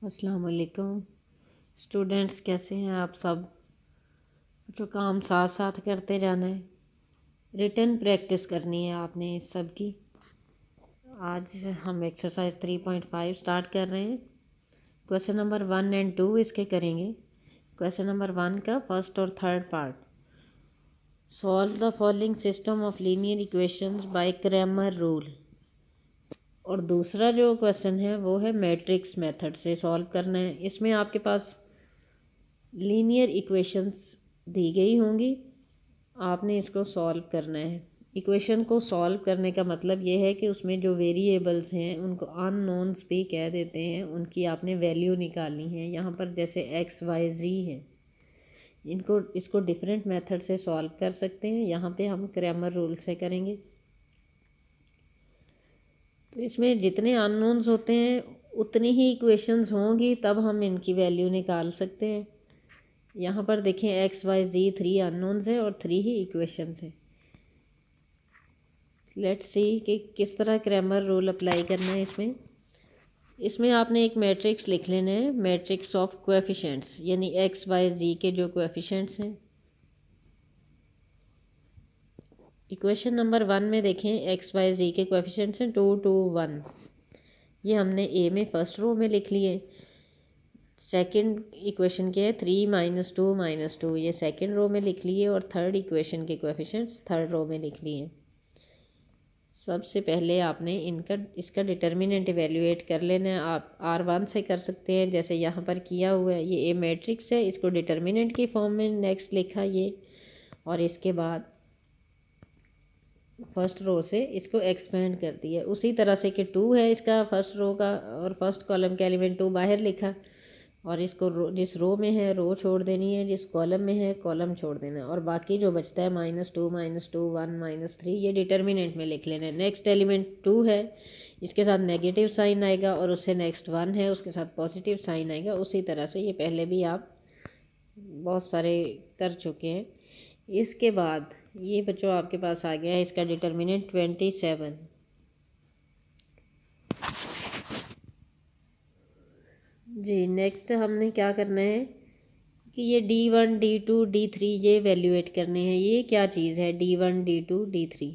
अस्सलाम वालेकुम स्टूडेंट्स, कैसे हैं आप सब। जो काम साथ साथ करते जाना है, रिटन प्रैक्टिस करनी है आपने इस सब की। आज हम एक्सरसाइज 3.5 स्टार्ट कर रहे हैं। क्वेश्चन नंबर 1 एंड 2 इसके करेंगे। क्वेश्चन नंबर 1 का फर्स्ट और third part, solve the following system of linear equations bye Cramer rule. और दूसरा जो क्वेश्चन है वो है मैट्रिक्स मेथड से सॉल्व करना है। इसमें आपके पास लीनियर इक्वेशंस दी गई होंगी, आपने इसको सॉल्व करना है। इक्वेशन को सॉल्व करने का मतलब ये है कि उसमें जो वेरिएबल्स हैं उनको अननोन्स भी कह देते हैं, उनकी आपने वैल्यू निकालनी है। यहाँ पर जैसे एक्स वाई जी है, इसको डिफरेंट मेथड से सॉल्व कर सकते हैं। यहाँ पे हम क्रैमर रूल से करेंगे। तो इसमें जितने अननोन्स होते हैं उतनी ही इक्वेशंस होंगी, तब हम इनकी वैल्यू निकाल सकते हैं। यहाँ पर देखें एक्स वाई जी 3 अननोन्स है और 3 ही इक्वेशंस हैं। लेट्स सी कि किस तरह क्रैमर रूल अप्लाई करना है। इसमें आपने एक मैट्रिक्स लिख लेना है, मैट्रिक्स ऑफ कोएफिशिएंट्स, यानी एक्स वाई जी के जो कोएफिशिएंट्स हैं। इक्वेशन नंबर 1 में देखें एक्स वाई जी के कोएफिशिएंट्स हैं 2 2 1। ये हमने ए में फर्स्ट रो में लिख लिए। सेकंड इक्वेशन के है 3 -2 -2, ये सेकंड रो में लिख लिए। और थर्ड इक्वेशन के कोएफिशिएंट्स थर्ड रो में लिख लिए। सबसे पहले आपने इसका डिटर्मिनेंट इवेल्युएट कर लेना है। आप R1 से कर सकते हैं, जैसे यहाँ पर किया हुआ है। ये ए मैट्रिक्स है, इसको डिटर्मिनेंट की फॉर्म में नेक्स्ट लिखा ये, और इसके बाद फर्स्ट रो से इसको एक्सपेंड कर दिया। उसी तरह से कि 2 है इसका फर्स्ट रो का, और फर्स्ट कॉलम के एलिमेंट 2 बाहर लिखा, और इसको जिस रो में है रो छोड़ देनी है, जिस कॉलम में है कॉलम छोड़ देना है, और बाकी जो बचता है -2 -2 1 -3 ये डिटर्मिनेंट में लिख लेना है। नेक्स्ट एलिमेंट 2 है, इसके साथ नेगेटिव साइन आएगा, और उससे नेक्स्ट 1 है उसके साथ पॉजिटिव साइन आएगा। उसी तरह से ये पहले भी आप बहुत सारे कर चुके हैं। इसके बाद ये बच्चों आपके पास आ गया है इसका डिटर्मिनेंट 27। जी नेक्स्ट हमने क्या करना है कि ये D1 D2 D3 ये वैल्यूएट करने हैं। ये क्या चीज़ है D1 D2 D3?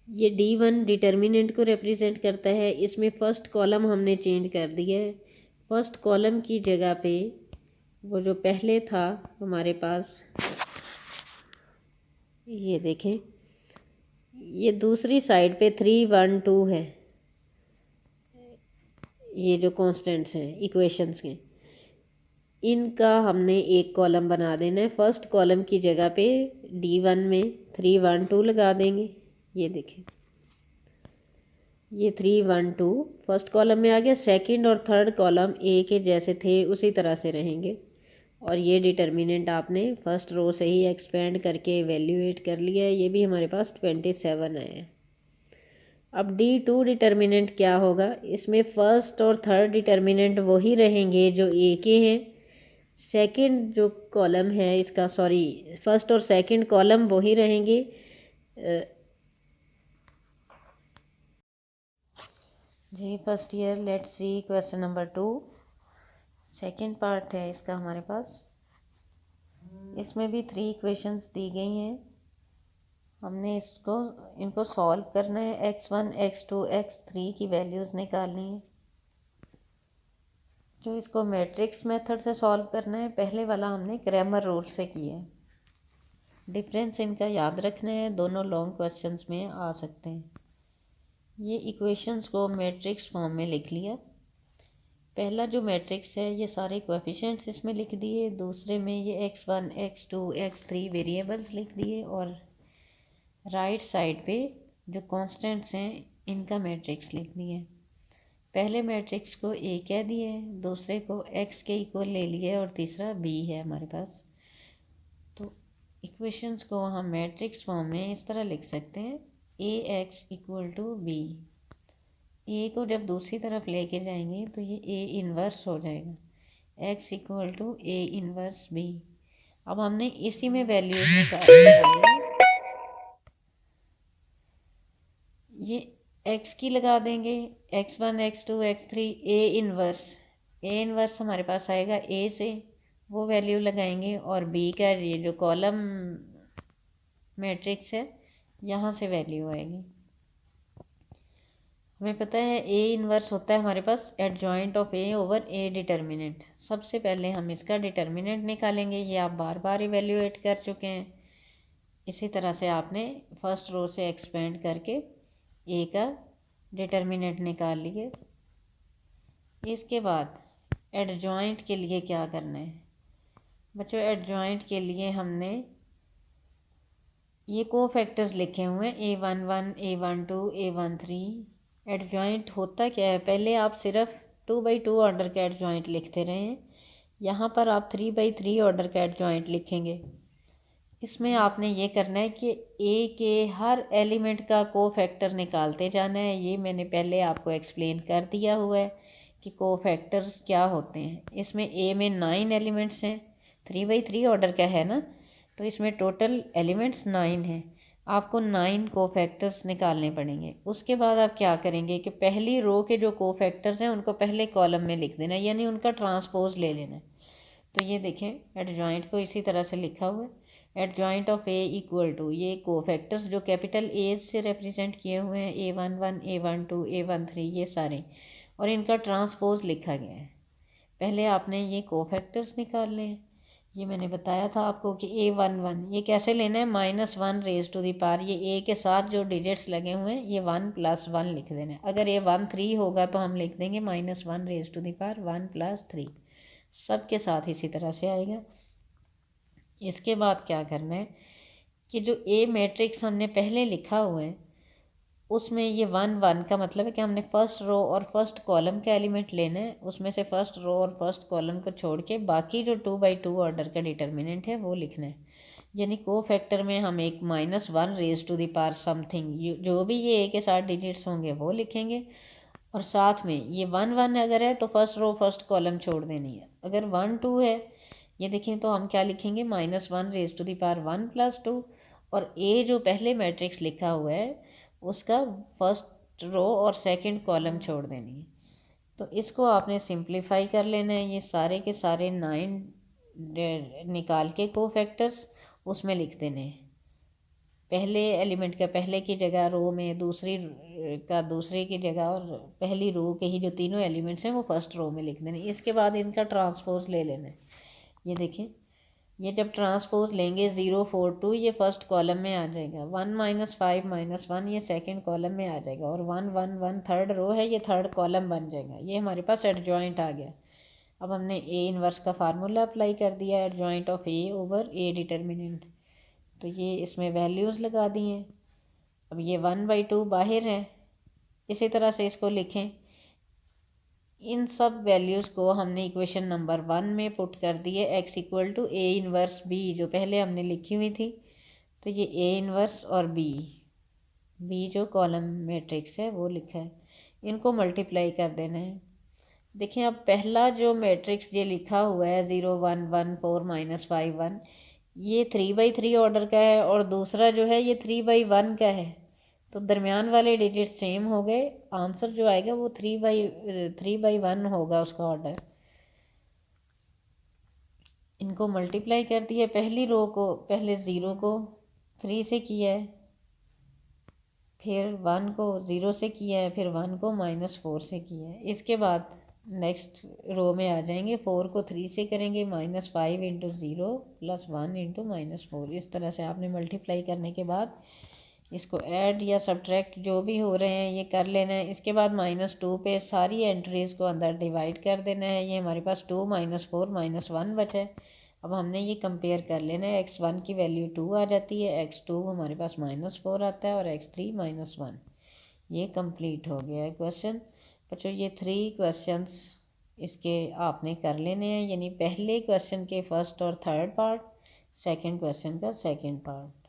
ये D1 डिटर्मिनेंट को रिप्रेजेंट करता है। इसमें फर्स्ट कॉलम हमने चेंज कर दिया है। फर्स्ट कॉलम की जगह पे वो जो पहले था हमारे पास, ये देखें, ये दूसरी साइड पे 3 1 2 है। ये जो कॉन्स्टेंट्स हैं इक्वेशंस के, इनका हमने एक कॉलम बना देना है। फर्स्ट कॉलम की जगह पे D1 में 3 1 2 लगा देंगे। ये देखें, ये 3 1 2 फर्स्ट कॉलम में आ गया। सेकंड और थर्ड कॉलम ए के जैसे थे उसी तरह से रहेंगे। और ये डिटर्मिनेंट आपने फर्स्ट रो से ही एक्सपेंड करके एवेल्यूएट कर लिया है। ये भी हमारे पास 27 है। अब D2 डिटर्मिनेंट क्या होगा, इसमें फर्स्ट और थर्ड डिटर्मिनेंट वही रहेंगे जो ए के हैं। सेकंड जो कॉलम है इसका, सॉरी, फर्स्ट और सेकंड कॉलम वही रहेंगे। जी first year, let's see question number 2। Second part है इसका हमारे पास। इसमें भी 3 इक्वेशंस दी गई हैं। हमने इनको सॉल्व करना है। x1 x2 x3 की वैल्यूज़ निकालनी है। जो इसको मैट्रिक्स मेथड से सॉल्व करना है, पहले वाला हमने क्रैमर रूल से किया है। डिफरेंस इनका याद रखना है, दोनों लॉन्ग क्वेश्चंस में आ सकते हैं। ये इक्वेशंस को मैट्रिक्स फॉर्म में लिख लिया। पहला जो मैट्रिक्स है ये सारे कोएफिशिएंट्स इसमें लिख दिए। दूसरे में ये x1 x2 x3 वेरिएबल्स लिख दिए, और राइट साइड पे जो कांस्टेंट्स हैं इनका मैट्रिक्स लिख दिए। पहले मैट्रिक्स को ए कह दिए, दूसरे को x के इक्वल ले लिए, और तीसरा b है हमारे पास। तो इक्वेशंस को हम मैट्रिक्स फॉर्म में इस तरह लिख सकते हैं, ax इक्वल टू b। ए को जब दूसरी तरफ लेके जाएंगे तो ये ए इन्वर्स हो जाएगा, x equal to A inverse b। अब हमने इसी में वैल्यूज निकालनी, ये x की लगा देंगे, x1 x2 x3 A inverse A inverse हमारे पास आएगा ए से, वो वैल्यू लगाएंगे, और बी का ये जो कॉलम मैट्रिक्स है यहाँ से वैल्यू आएगी। हमें पता है ए इनवर्स होता है हमारे पास adjoint of A over A determinant. सबसे पहले हम इसका डिटर्मिनेंट निकालेंगे, ये आप बार बार इवेल्युएट कर चुके हैं। इसी तरह से आपने फर्स्ट रो से एक्सपेंड करके ए का डिटर्मिनेंट निकाल लिए। इसके बाद एडजॉइंट के लिए क्या करना है बच्चों? एडजॉइंट के लिए हमने ये कोफैक्टर्स लिखे हुए हैं A11, A12, A13। एडजॉइंट होता क्या है? पहले आप सिर्फ 2x2 ऑर्डर का एडजॉइंट लिखते रहे हैं, यहाँ पर आप 3x3 ऑर्डर का एडजॉइंट लिखेंगे। इसमें आपने ये करना है कि ए के हर एलिमेंट का कोफैक्टर निकालते जाना है। ये मैंने पहले आपको एक्सप्लेन कर दिया हुआ है कि कोफैक्टर्स क्या होते हैं। इसमें ए में 9 एलिमेंट्स हैं, 3x3 ऑर्डर का है ना, तो इसमें टोटल एलिमेंट्स 9 हैं। आपको 9 कोफैक्टर्स निकालने पड़ेंगे। उसके बाद आप क्या करेंगे कि पहली रो के जो कोफैक्टर्स हैं उनको पहले कॉलम में लिख देना, यानी उनका ट्रांसपोज ले लेना। तो ये देखें, एडजॉइंट को इसी तरह से लिखा हुआ है, adjoint of A equal to ये कोफैक्टर्स जो कैपिटल ए से रिप्रेजेंट किए हुए हैं, A11, A12, A13 ये सारे, और इनका ट्रांसपोज लिखा गया है। पहले आपने ये कोफैक्टर्स निकालने हैं। ये मैंने बताया था आपको कि A11 ये कैसे लेना है, -1 रेज टू दी पावर, ये ए के साथ जो डिजिट्स लगे हुए हैं ये 1 + 1 लिख देना है। अगर A13 होगा तो हम लिख देंगे -1 रेज टू दी पावर 1 + 3, सब के साथ इसी तरह से आएगा। इसके बाद क्या करना है कि जो ए मैट्रिक्स हमने पहले लिखा हुआ है उसमें ये 1 1 का मतलब है कि हमने फर्स्ट रो और फर्स्ट कॉलम का एलिमेंट लेना है, उसमें से फर्स्ट रो और फर्स्ट कॉलम को छोड़ के बाकी जो 2x2 ऑर्डर का डिटर्मिनेंट है वो लिखना है। यानी कोफैक्टर में हम एक -1 raise to the power something, जो भी ये ए के साथ डिजिट्स होंगे वो लिखेंगे, और साथ में ये 1 1 अगर है तो फर्स्ट रो फर्स्ट कॉलम छोड़ देनी है। अगर 1 2 है ये देखें तो हम क्या लिखेंगे, -1 रेज टू दी पावर 1 + 2, और ए जो पहले मैट्रिक्स लिखा हुआ है उसका फर्स्ट रो और सेकंड कॉलम छोड़ देनी है। तो इसको आपने सिंप्लीफाई कर लेना है, ये सारे के सारे 9 निकाल के कोफैक्टर्स उसमें लिख देने हैं। पहले एलिमेंट का पहले की जगह रो में, दूसरी का दूसरे की जगह, और पहली रो के ही जो तीनों एलिमेंट्स हैं वो फर्स्ट रो में लिख देने। इसके बाद इनका ट्रांसपोज ले लेना है। ये देखें, ये जब ट्रांसपोज लेंगे 0 4 2 ये फर्स्ट कॉलम में आ जाएगा, 1 -5 -1 ये सेकंड कॉलम में आ जाएगा, और 1 1 1 थर्ड रो है ये थर्ड कॉलम बन जाएगा। ये हमारे पास एडजॉइंट आ गया। अब हमने ए इनवर्स का फार्मूला अप्लाई कर दिया, adjoint of A over A determinant, तो ये इसमें वैल्यूज़ लगा दी हैं। अब ये 1/2 बाहर है, इसी तरह से इसको लिखें। इन सब वैल्यूज़ को हमने इक्वेशन नंबर 1 में पुट कर दिए, x = A इनवर्स B जो पहले हमने लिखी हुई थी। तो ये A इनवर्स और B जो कॉलम मैट्रिक्स है वो लिखा है, इनको मल्टीप्लाई कर देना है। देखिए अब पहला जो मैट्रिक्स ये लिखा हुआ है 0 1 1 4 -5 1 ये 3/3 ऑर्डर का है, और दूसरा जो है ये 3/1 का है। तो दरमियान वाले डिजिट सेम हो गए, आंसर जो आएगा वो 3/1 होगा उसका ऑर्डर। इनको मल्टीप्लाई कर दिया, पहली रो को पहले 0 को 3 से किया है, फिर 1 को 0 से किया है, फिर 1 को -4 से किया है। इसके बाद नेक्स्ट रो में आ जाएंगे, 4 को 3 से करेंगे, -5 × 0 + 1 × -4। इस तरह से आपने मल्टीप्लाई करने के बाद इसको ऐड या सब्ट्रैक्ट जो भी हो रहे हैं ये कर लेना है। इसके बाद -2 पे सारी एंट्रीज़ को अंदर डिवाइड कर देना है। ये हमारे पास 2 -4 -1 बचा है। अब हमने ये कंपेयर कर लेना है, x1 की वैल्यू 2 आ जाती है, x2 हमारे पास -4 आता है, और x3 -1। ये कंप्लीट हो गया है क्वेश्चन। बच्चों ये 3 क्वेश्चंस इसके आपने कर लेने हैं, यानी पहले क्वेश्चन के फर्स्ट और थर्ड पार्ट, सेकंड क्वेश्चन का सेकंड पार्ट।